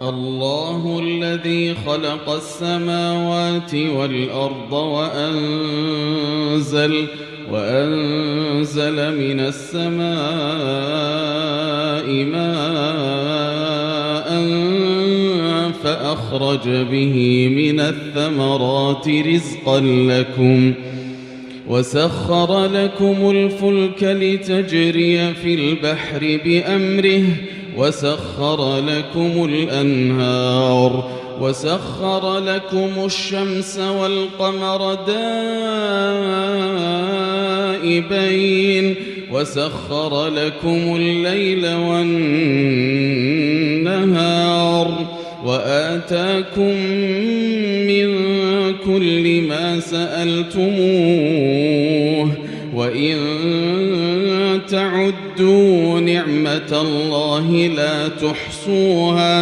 الله الذي خلق السماوات والأرض وأنزل من السماء ماء فأخرج به من الثمرات رزقا لكم وسخر لكم الفلك لتجري في البحر بأمره وسخر لكم الأنهار وسخر لكم الشمس والقمر دائبين وسخر لكم الليل والنهار وآتاكم من كل ما سألتموه وإن تعدوا نعمة الله لا تحصوها